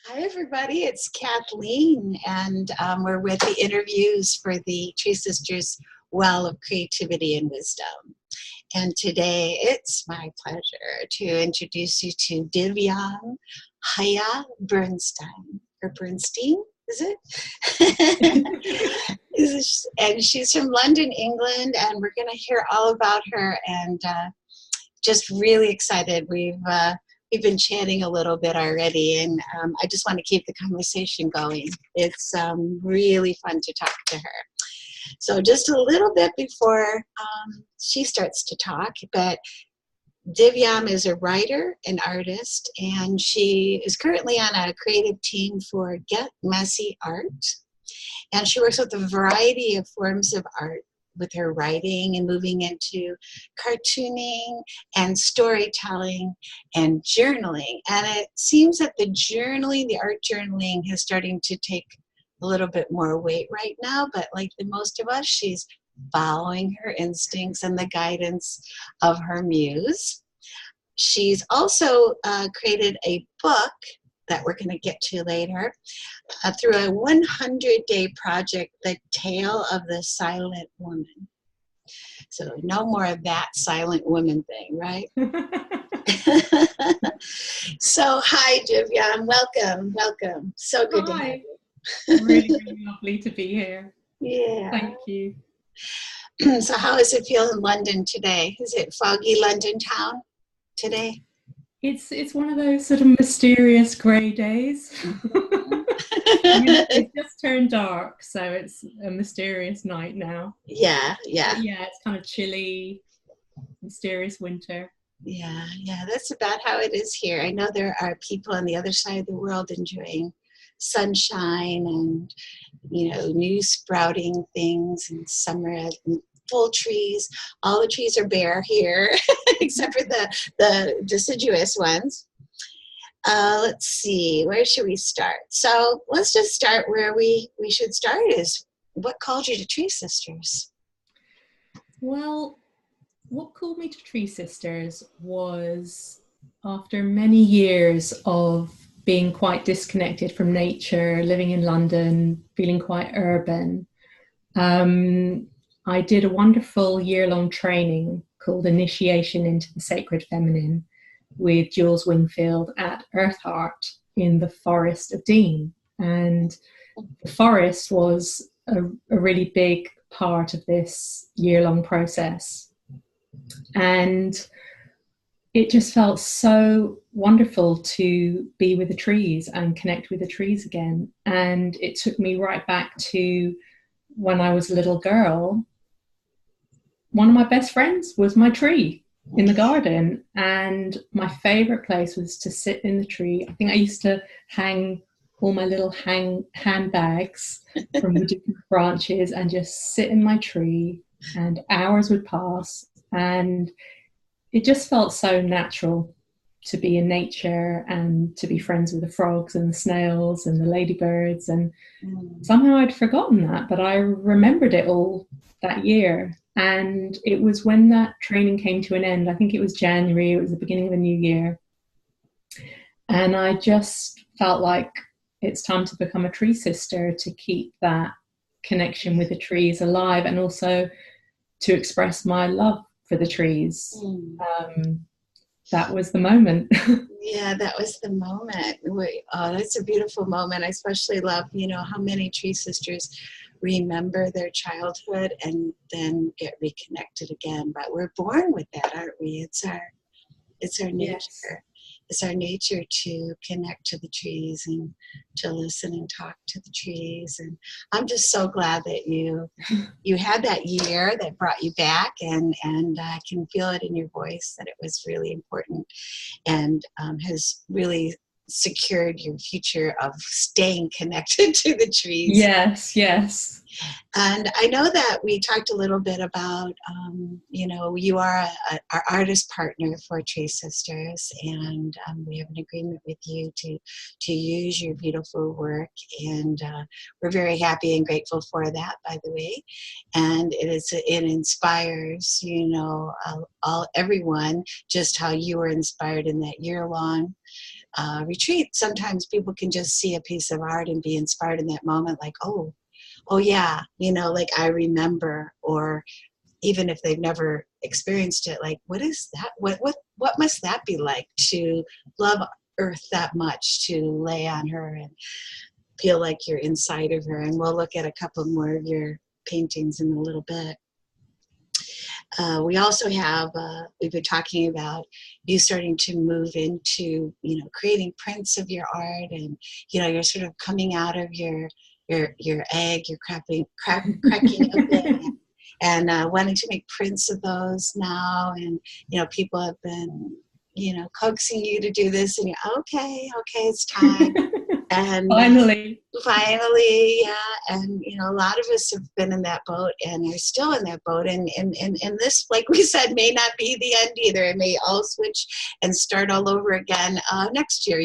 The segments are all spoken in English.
Hi, everybody. It's Kathleen, and we're with the interviews for the TreeSisters Well of Creativity and Wisdom. And today it's my pleasure to introduce you to Divyam Chaya Bernstein, or Bernstein, is it? And she's from London, England, and we're going to hear all about her, and just really excited. We've been chatting a little bit already, and I just want to keep the conversation going. It's really fun to talk to her. So just a little bit before she starts to talk, but Divyam is a writer, an artist, and she is currently on a creative team for Get Messy Art. And she works with a variety of forms of art, with her writing and moving into cartooning and storytelling and journaling. And it seems that the art journaling is starting to take a little bit more weight right now, but like the most of us, she's following her instincts and the guidance of her muse. She's also created a book that we're going to get to later, through a 100-day project, The Tale of the Silent Woman. So no more of that silent woman thing, right? So hi, Divyam. Welcome. So good to have you. Really, really lovely to be here. Yeah. Thank you. So how does it feel in London today? Is it foggy London town today? It's one of those sort of mysterious grey days. It's just turned dark, so it's a mysterious night now. Yeah. But yeah, it's kind of chilly, mysterious winter. Yeah, that's about how it is here. I know there are people on the other side of the world enjoying sunshine and, new sprouting things and summer and full trees. All the trees are bare here, except for the deciduous ones. Let's see, where should we start? So let's just start where we should start, is what called you to TreeSisters? Well, what called me to TreeSisters was after many years of being quite disconnected from nature, living in London, feeling quite urban. I did a wonderful year-long training called Initiation into the Sacred Feminine with Jules Wingfield at Earth Heart in the Forest of Dean. And the forest was a really big part of this year-long process. And it just felt so wonderful to be with the trees and connect with the trees again. And it took me right back to when I was a little girl. One of my best friends was my tree in the garden, and my favorite place was to sit in the tree. I think I used to hang all my little handbags from the different branches and just sit in my tree, and hours would pass, and it just felt so natural to be in nature and to be friends with the frogs and the snails and the ladybirds. And somehow I'd forgotten that, but I remembered it all that year. And it was when that training came to an end, I think it was January, it was the beginning of the new year. And I just felt like it's time to become a tree sister, to keep that connection with the trees alive, and also to express my love for the trees. That was the moment. Yeah, that was the moment. Oh, that's a beautiful moment. I especially love, how many tree sisters remember their childhood and then get reconnected again. But we're born with that, aren't we? It's our nature. Yes. It's our nature to connect to the trees and to listen and talk to the trees. And I'm just so glad that you had that year that brought you back, and I can feel it in your voice that it was really important, and has really secured your future of staying connected to the trees. Yes. And I know that we talked a little bit about, you are our artist partner for TreeSisters, and we have an agreement with you to use your beautiful work, and we're very happy and grateful for that, by the way. And it inspires, everyone, just how you were inspired in that year-long retreat, sometimes people can just see a piece of art and be inspired in that moment, like, oh yeah, like I remember, or even if they've never experienced it, like, what is that? What must that be like to love Earth that much, to lay on her and feel like you're inside of her? And we'll look at a couple more of your paintings in a little bit. We also have, we've been talking about you starting to move into, creating prints of your art, and, you're sort of coming out of your egg, you're cracking open and wanting to make prints of those now. And, people have been, coaxing you to do this, and you're okay, it's time. And finally, yeah. And, a lot of us have been in that boat and are still in that boat. And this, like we said, may not be the end either. It may all switch and start all over again next year,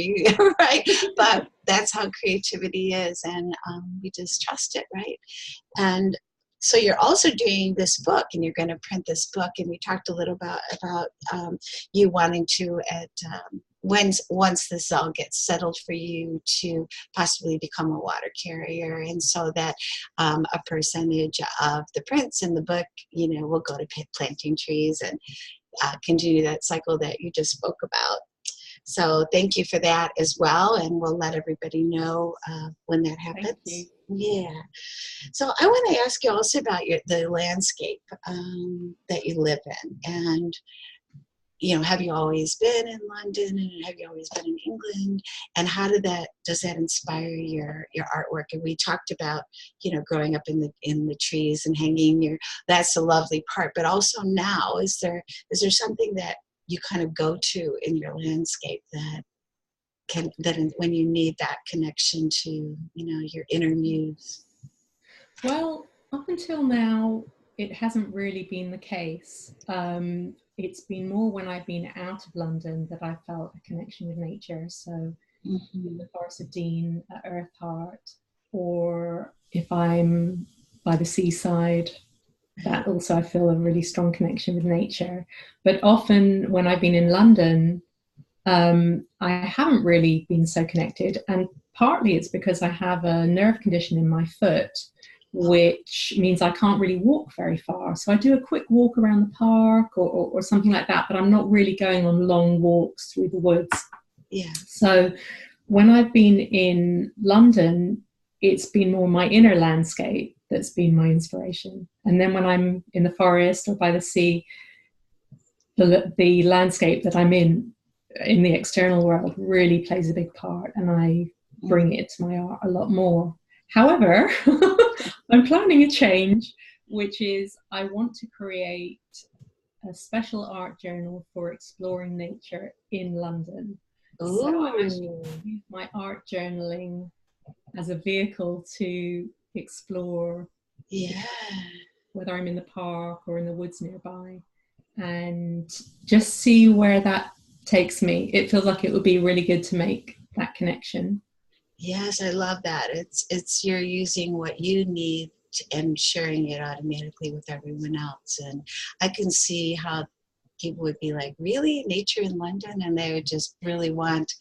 right? But that's how creativity is. And we just trust it, right? And so you're also doing this book, and you're going to print this book. And we talked a little about you wanting to, once this all gets settled for you, to possibly become a water carrier, and so that a percentage of the prints in the book, will go to planting trees and continue that cycle that you just spoke about. So thank you for that as well, and we'll let everybody know when that happens. Thank you. Yeah. So I want to ask you also about the landscape that you live in, and have you always been in London, and have you always been in England, and how does that inspire your artwork? And we talked about growing up in the trees and hanging that's a lovely part, but also now is there something that you kind of go to in your landscape that when you need that connection to your inner muse? Well, up until now, it hasn't really been the case. It's been more when I've been out of London that I felt a connection with nature. So in the Forest of Dean at Earth Heart, or if I'm by the seaside, that also I feel a really strong connection with nature. But often when I've been in London, I haven't really been so connected. And partly it's because I have a nerve condition in my foot, which means I can't really walk very far. So I do a quick walk around the park or something like that, but I'm not really going on long walks through the woods. Yeah. So when I've been in London, it's been more my inner landscape that's been my inspiration. And then when I'm in the forest or by the sea, the landscape that I'm in the external world really plays a big part, and I bring it to my art a lot more. However, I'm planning a change, which is I want to create a special art journal for exploring nature in London. Ooh. So I actually use my art journaling as a vehicle to explore, whether I'm in the park or in the woods nearby, and just see where that takes me. It feels like it would be really good to make that connection. Yes, I love that. It's you're using what you need and sharing it automatically with everyone else. And I can see how people would be like, really, nature in London? And they would just really want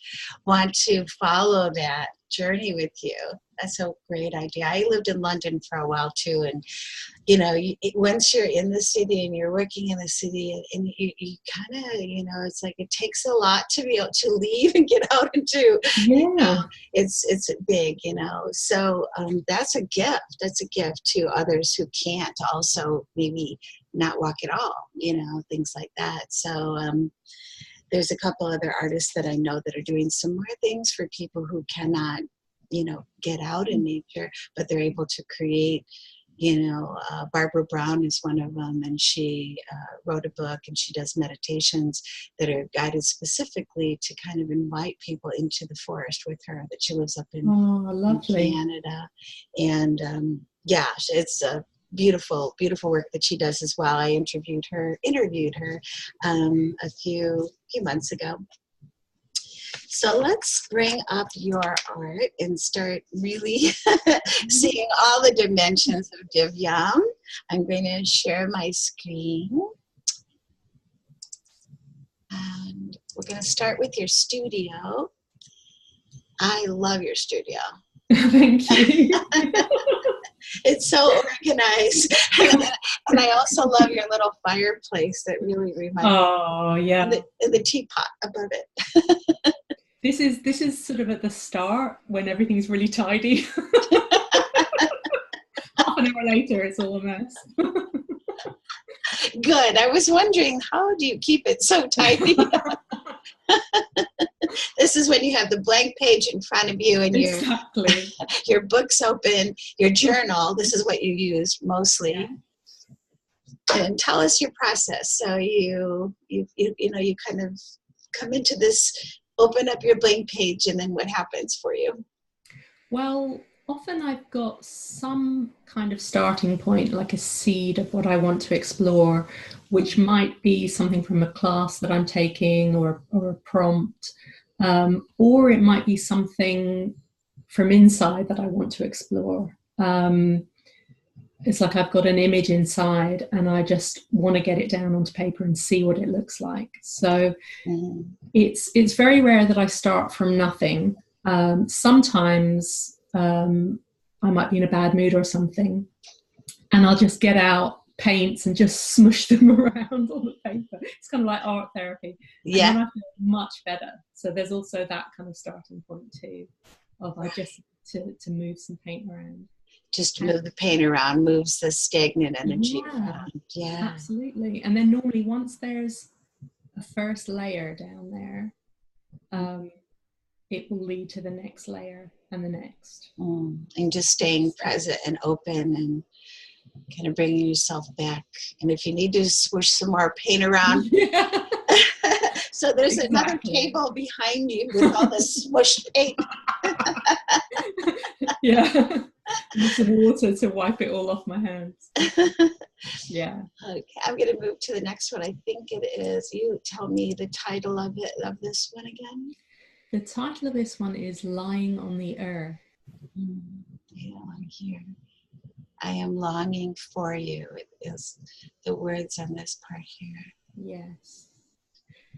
to follow that journey with you. That's a great idea. I lived in London for a while too, and once you're in the city and you're working in the city, and you kind of, it's like it takes a lot to be able to leave and get out into, it's big, so that's a gift. That's a gift to others who can't also maybe not walk at all, things like that. So there's a couple other artists that I know that are doing similar things for people who cannot, get out in nature, but they're able to create. Barbara Brown is one of them, and she wrote a book, and she does meditations that are guided specifically to kind of invite people into the forest with her. That she lives up in Canada, and it's a beautiful, beautiful work that she does as well. I interviewed her a few months ago. So let's bring up your art and start really seeing all the dimensions of Divyam. I'm going to share my screen. And we're going to start with your studio. I love your studio. Thank you. It's so organized. And I also love your little fireplace that really reminds me. Oh, yeah. And the teapot above it. This is sort of at the start when everything's really tidy. Half an hour later, it's all a mess. Good. I was wondering, how do you keep it so tidy? This is when you have the blank page in front of you and exactly. your book's open, your journal. This is what you use mostly. Yeah. And tell us your process. So you kind of come into this, open up your blank page, and then what happens for you? Well, often I've got some kind of starting point, like a seed of what I want to explore, which might be something from a class that I'm taking or a prompt, or it might be something from inside that I want to explore. It's like I've got an image inside and I just want to get it down onto paper and see what it looks like. So it's very rare that I start from nothing. Sometimes I might be in a bad mood or something, and I'll just get out paints and just smush them around on the paper. It's kind of like art therapy. Yeah. And then I feel much better. So there's also that kind of starting point too, of I just to move some paint around. Just move the paint around, moves the stagnant energy around. Yeah. Absolutely. And then normally once there's a first layer down there, it will lead to the next layer and the next. And just staying present and open and kind of bringing yourself back. And if you need to swoosh some more paint around. Yeah. So there's another table behind you with all this smushed paint. Yeah. Need some water to wipe it all off my hands. Yeah. Okay, I'm going to move to the next one. I think it is. You tell me the title of this one again. The title of this one is Lying on the Earth. Yeah, here. I am longing for you. It is the words on this part here. Yes.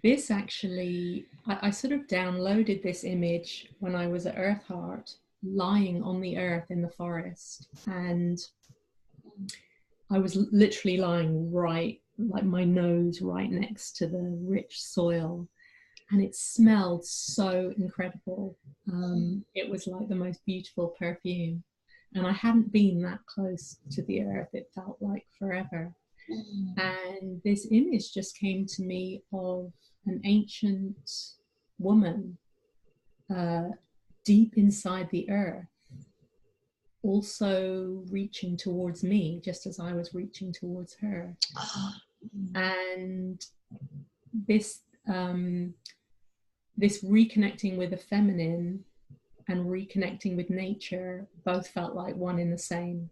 This actually, I sort of downloaded this image when I was at Earth Heart, lying on the earth in the forest. And I was literally lying right, like my nose right next to the rich soil. And it smelled so incredible. It was like the most beautiful perfume. And I hadn't been that close to the earth. It felt like forever. And this image just came to me of an ancient woman deep inside the earth, also reaching towards me, just as I was reaching towards her. And this reconnecting with the feminine and reconnecting with nature both felt like one in the same.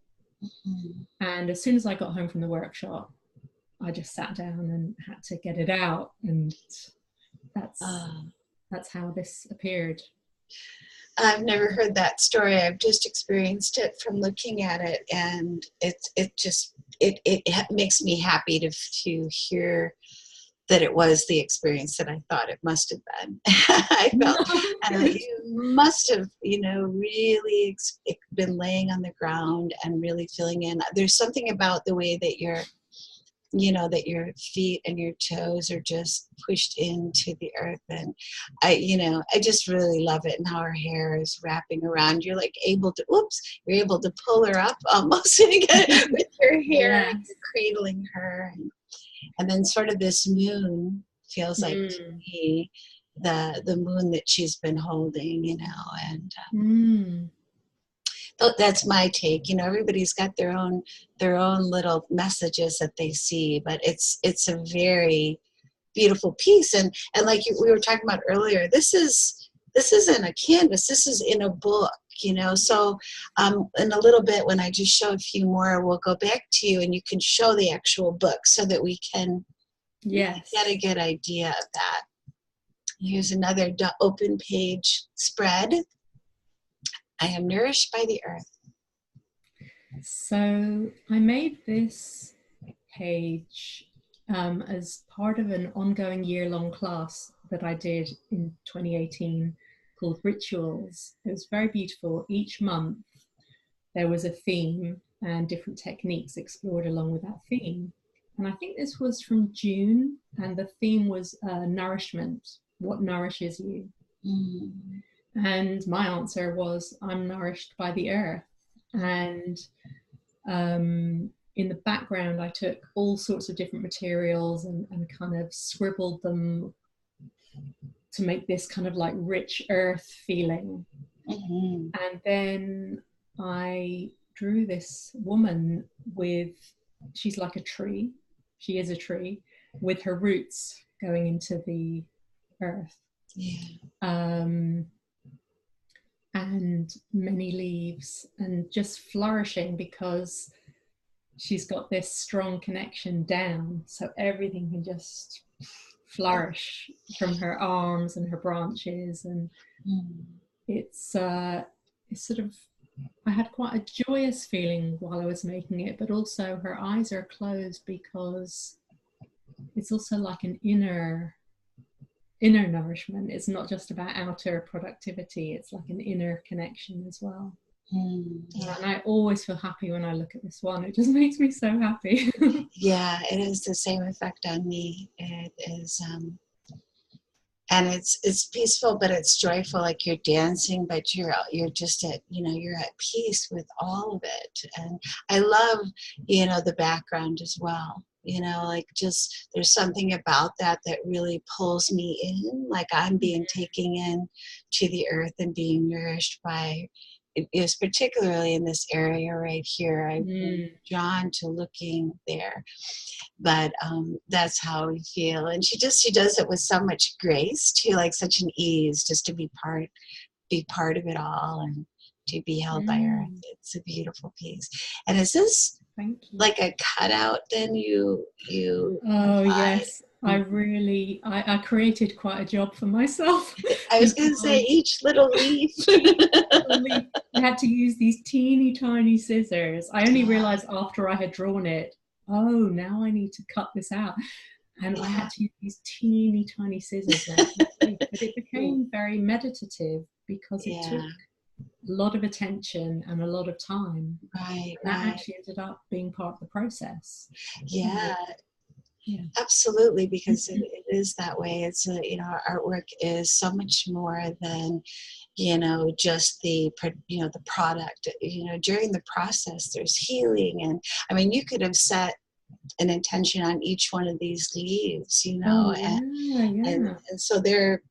And as soon as I got home from the workshop, I just sat down and had to get it out, and that's how this appeared. I've never heard that story. I've just experienced it from looking at it, and it makes me happy to hear that it was the experience that I thought it must have been. I felt you must have, really been laying on the ground and really feeling in. There's something about the way that that your feet and your toes are just pushed into the earth. And I just really love it, and how her hair is wrapping around. You're like able to pull her up almost with your hair, and you're cradling her. And then sort of this moon feels like to me the moon that she's been holding, and that's my take. Everybody's got their own little messages that they see, but it's a very beautiful piece. And like we were talking about earlier, this isn't a canvas, this is in a book, so in a little bit, when I just show a few more, we'll go back to you and you can show the actual book so that we can get a good idea of that. Here's another open page spread. I am nourished by the earth. So I made this page as part of an ongoing year-long class that I did in 2018 called Rituals. It was very beautiful. Each month there was a theme and different techniques explored along with that theme. And I think this was from June, and the theme was nourishment. What nourishes you? Mm. And my answer was, I'm nourished by the earth. And in the background, I took all sorts of different materials and kind of scribbled them to make this kind of like rich earth feeling. Mm-hmm. And then I drew this woman with, she's like a tree. She is a tree with her roots going into the earth. Yeah. And many leaves and just flourishing because she's got this strong connection down. So everything can just flourish from her arms and her branches. And it's sort of, I had quite a joyous feeling while I was making it, but also her eyes are closed because it's also like an inner nourishment. It's not just about outer productivity, it's like an inner connection as well. Yeah. And I always feel happy when I look at this one. It just makes me so happy. Yeah, it has the same effect on me. It is and it's peaceful, but it's joyful, like you're dancing, but you're just at, you're at peace with all of it. And I love, the background as well. Like just there's something about that really pulls me in, like I'm being taken in to the earth and being nourished by it. Is particularly in this area right here. I've been drawn to looking there, but that's how we feel. And she does it with so much grace too, like such an ease, just to be part of it all and to be held by her. It's a beautiful piece. And is this like a cutout then you oh applied? Yes, I created quite a job for myself. I was going to say each little leaf. I had to use these teeny tiny scissors. I only realized after I had drawn it, oh, now I need to cut this out. And I had to use these teeny tiny scissors. But it became very meditative because it took a lot of attention and a lot of time. Right. That actually ended up being part of the process. Yeah. Absolutely, because it is that way. It's our artwork is so much more than just the product. During the process there's healing, and I mean you could have set an intention on each one of these leaves, and so they're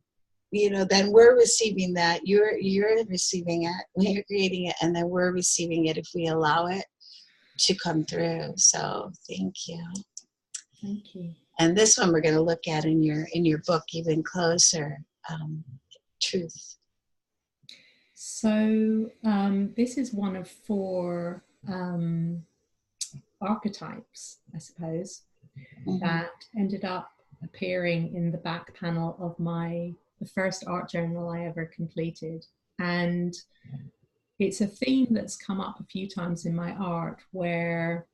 then we're receiving that. You're receiving it when you're creating it, and then we're receiving it if we allow it to come through. So thank you. Thank you. And this one we're going to look at in your book even closer. Truth. So this is one of 4 archetypes, I suppose, that ended up appearing in the back panel of the first art journal I ever completed. And it's a theme that's come up a few times in my art, where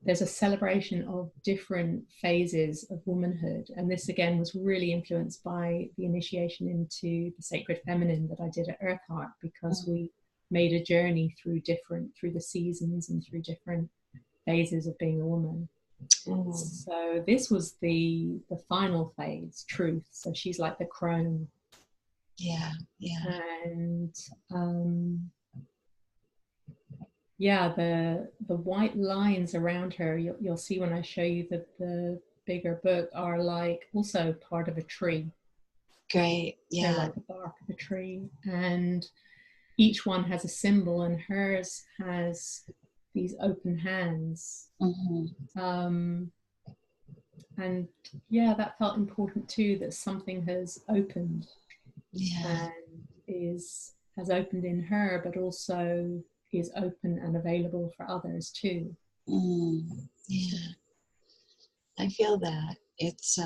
there's a celebration of different phases of womanhood. And this again was really influenced by the initiation into the sacred feminine that I did at Earth Heart, because we made a journey through the seasons and through different phases of being a woman. So this was the final phase, truth. So she's like the crone. Yeah. And the white lines around her, you'll see when I show you the bigger book, are like also part of a tree. Great. Yeah. They're like the bark of a tree, and each one has a symbol, and hers has these open hands. And that felt important too, that something has opened and has opened in her, but also is open and available for others too. I feel that. It's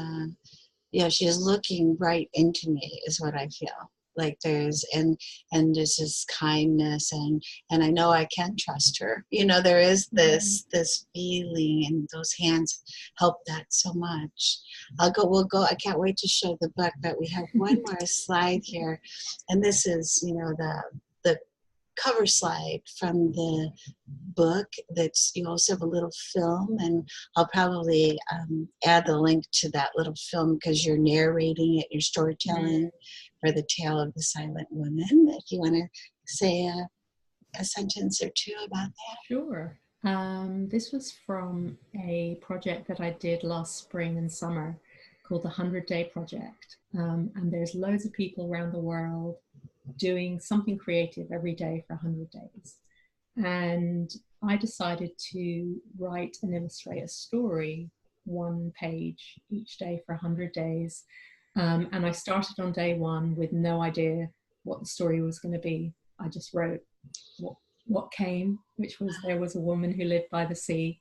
she is looking right into me is what I feel. like there's this kindness, and I know I can trust her. There is this feeling, and those hands help that so much. We'll go. I can't wait to show the book, but we have one more slide here, and this is the cover slide from the book. That's, you also have a little film, and I'll probably add the link to that little film, because you're narrating it, you're storytelling for the tale of the silent woman. If you want to say a sentence or two about that. Sure. This was from a project that I did last spring and summer called the 100-Day Project, and there's loads of people around the world doing something creative every day for 100 days. And I decided to write and illustrate a story, one page each day for 100 days. And I started on day one with no idea what the story was going to be. I just wrote what came, which was, there was a woman who lived by the sea.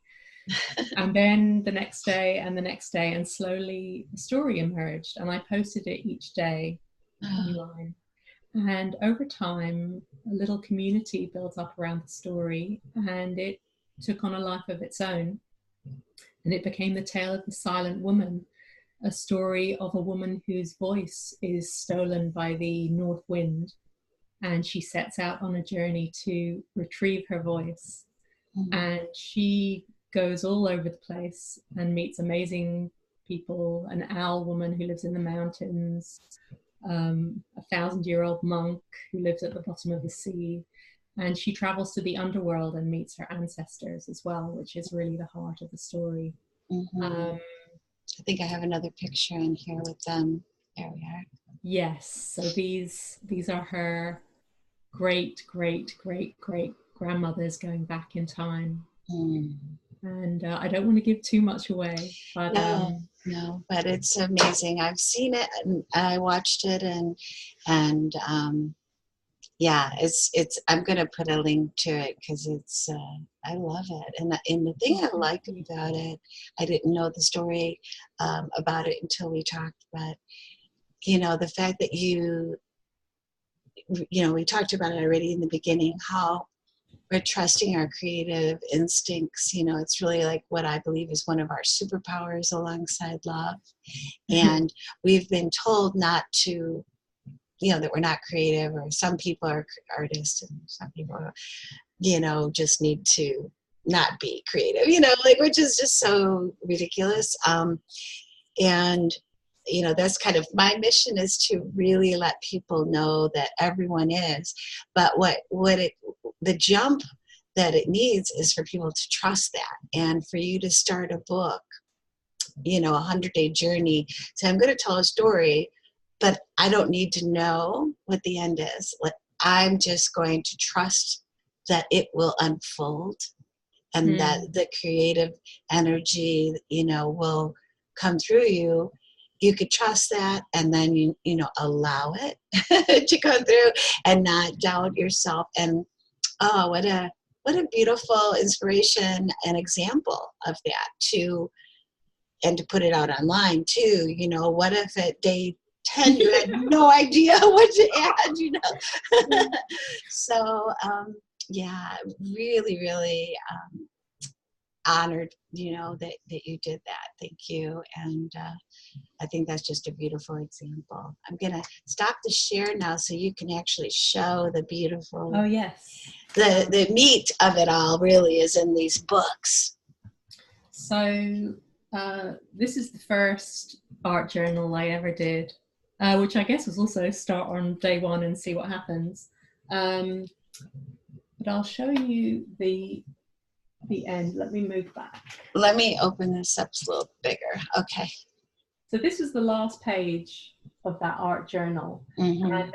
And then the next day and the next day, and slowly the story emerged, and I posted it each day online. And over time, a little community built up around the story, and it took on a life of its own. And it became the tale of the silent woman, a story of a woman whose voice is stolen by the north wind. And she sets out on a journey to retrieve her voice. And she goes all over the place and meets amazing people, an owl woman who lives in the mountains, a 1,000-year-old monk who lives at the bottom of the sea, and she travels to the underworld and meets her ancestors as well, which is really the heart of the story. I think I have another picture in here with them. There we are. Yes, so these are her great grandmothers going back in time. And I don't want to give too much away, but no, but it's amazing. I've seen it, and I watched it, and yeah, it's. I'm gonna put a link to it, because it's. I love it, and the thing I like about it, I didn't know the story about it until we talked, but the fact that we talked about it already in the beginning, how we're trusting our creative instincts. It's really like what I believe is one of our superpowers alongside love. And we've been told not to, that we're not creative, or some people are artists and some people, just need to not be creative, which is just so ridiculous. And that's kind of my mission, is to really let people know that everyone is. But the jump that it needs is for people to trust that, and for you to start a book, a 100-day journey. So I'm going to tell a story, but I don't need to know what the end is. I'm just going to trust that it will unfold, and that the creative energy, will come through you. You could trust that, and then allow it to come through, and not doubt yourself. And what a beautiful inspiration and example of that, and to put it out online too. What if at day 10 you had no idea what to add? So yeah, really, really honored, that you did that. Thank you. And I think that's just a beautiful example. I'm going to stop the share now, so you can actually show the beautiful. Oh, yes. The meat of it all really is in these books. So this is the first art journal I ever did, which I guess was also start on day one and see what happens. But I'll show you the end. Let me move back. Let me open this up a little bigger. Okay. So this is the last page of that art journal. And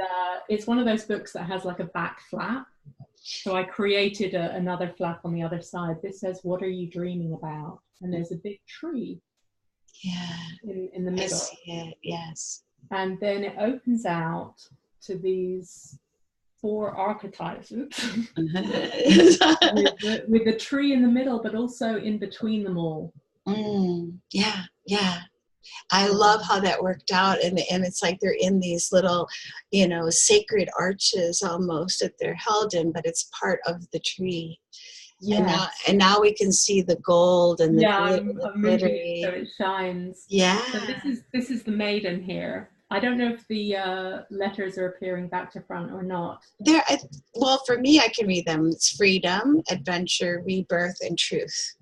it's one of those books that has like a back flap. So I created another flap on the other side. This says, "What are you dreaming about?" And there's a big tree. Yeah. In the middle. I see it. Yes. And then it opens out to these 4 archetypes with the tree in the middle, but also in between them all. Yeah. I love how that worked out, and it's like they're in these little, sacred arches almost that they're held in, but it's part of the tree. Yes. And now we can see the gold and the Yeah, I'm moving it so glittery. it shines. Yeah. So this is the maiden here. I don't know if the letters are appearing back to front or not. Well, for me, I can read them. It's freedom, adventure, rebirth, and truth.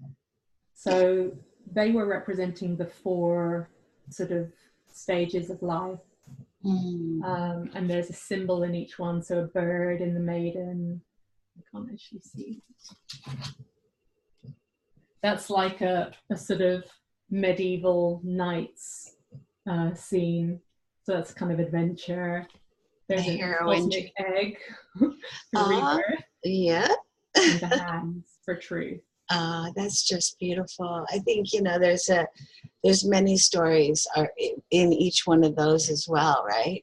So they were representing the 4 sort of stages of life. And there's a symbol in each one. So a bird in the maiden. I can't actually see. That's like a sort of medieval knights scene. So that's kind of adventure. There's a cosmic egg for rebirth. Yeah. And the hands for truth. That's just beautiful. I think, there's many stories are in each one of those as well, right?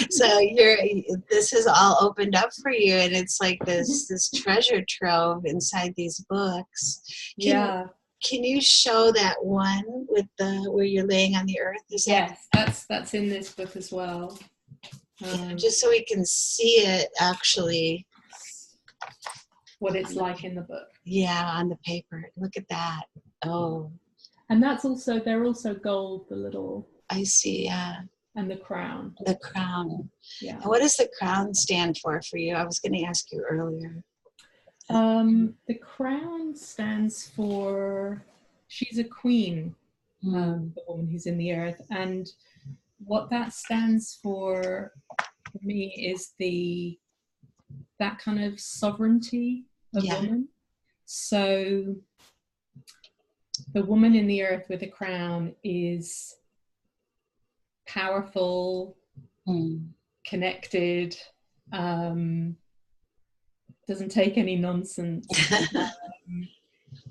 So this is all opened up for you, and it's like this treasure trove inside these books. Can you show that one with where you're laying on the earth? Yes, that's in this book as well. Just so we can see it actually. What it's like in the book. Yeah, on the paper. Look at that. Oh. And they're also gold, the little. I see, yeah. And the crown. The crown. Yeah. And what does the crown stand for you? I was going to ask you earlier. The crown stands for, she's a queen, the woman who's in the earth. And what that stands for me is that kind of sovereignty of woman. So the woman in the earth with a crown is powerful, connected, doesn't take any nonsense,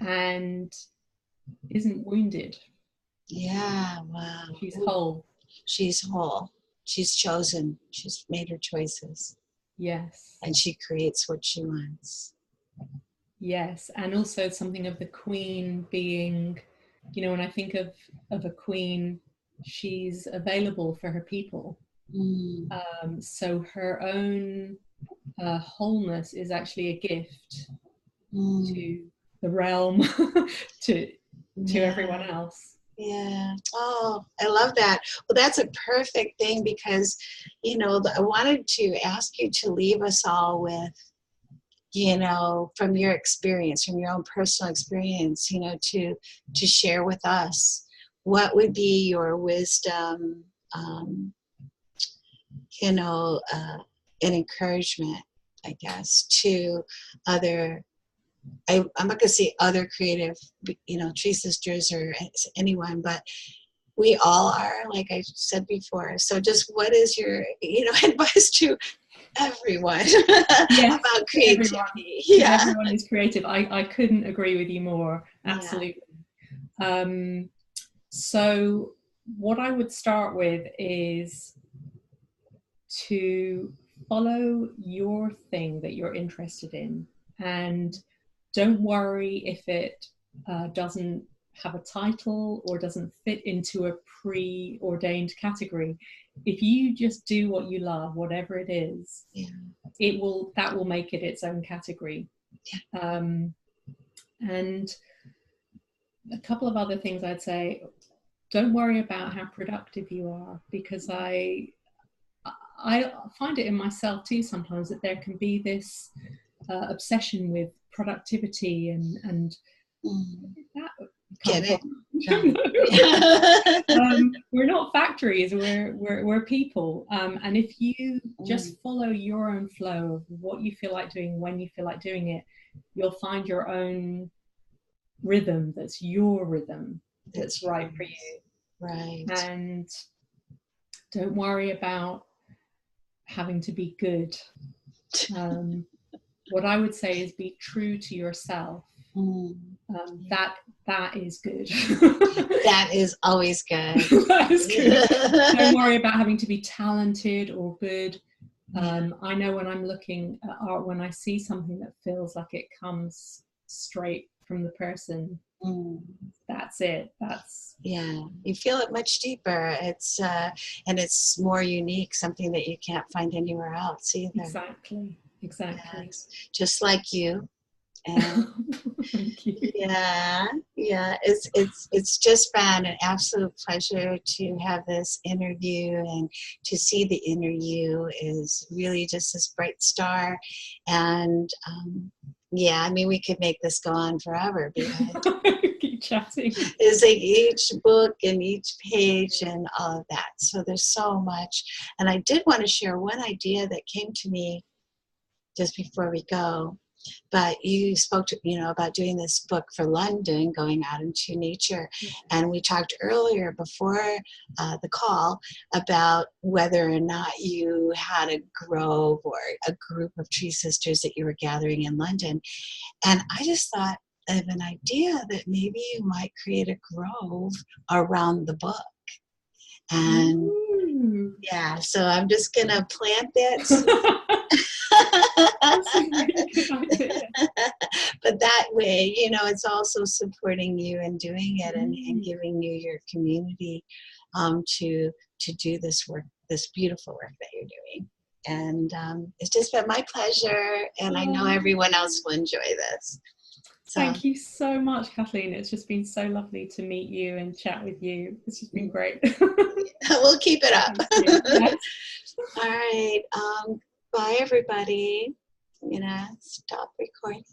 and isn't wounded. Yeah, wow. She's whole. She's whole. She's chosen. She's made her choices. Yes. And she creates what she wants. Yes. And also something of the queen being, when I think of a queen, she's available for her people. So her own wholeness is actually a gift to the realm, to everyone else. Yeah. Oh, I love that. Well, that's a perfect thing because, I wanted to ask you to leave us all with, from your experience, from your own personal experience, to share with us what would be your wisdom, an encouragement, I guess, to other. I'm not going to say other creative, Tree Sisters or anyone, but we all are, like I said before. So just what is your, advice to everyone about creativity? Everyone is creative. I couldn't agree with you more. Absolutely. So what I would start with is to follow your thing that you're interested in, and don't worry if it doesn't have a title or doesn't fit into a preordained category. If you just do what you love, whatever it is, that will make it its own category. And a couple of other things I'd say: don't worry about how productive you are, because I find it in myself too sometimes that there can be this obsession with productivity and Get it? We're not factories, we're people, and if you just follow your own flow of what you feel like doing when you feel like doing it, you'll find your own rhythm that's your rhythm, that's right for you. Right. And don't worry about having to be good. What I would say is be true to yourself. That is good. That is always good. That is good. Don't worry about having to be talented or good. I know when I'm looking at art, when I see something that feels like it comes straight from the person, Mm. That's it. That's, Yeah, you feel it much deeper. It's and it's more unique, something that you can't find anywhere else either. exactly. Yes, just like you. And Thank you. yeah, yeah, it's just been an absolute pleasure to have this interview, and to see the inner you is really just this bright star. And yeah, I mean, we could make this go on forever, because Keep chatting. it's like each book and each page and all of that. So there's so much. And I did want to share one idea that came to me just before we go. But you spoke to, about doing this book for London, going out into nature. And we talked earlier before the call about whether or not you had a grove or a group of tree sisters that you were gathering in London. And I just thought of an idea that maybe you might create a grove around the book. And yeah, so I'm just going to plant that. That's a really good idea. But that way, it's also supporting you and doing it, and giving you your community to do this work, this beautiful work that you're doing. And it's just been my pleasure, and I know everyone else will enjoy this. So. Thank you so much, Kathleen. It's just been so lovely to meet you and chat with you. It's just been great. We'll keep it up. Yes. All right. Bye, everybody. I'm going to stop recording.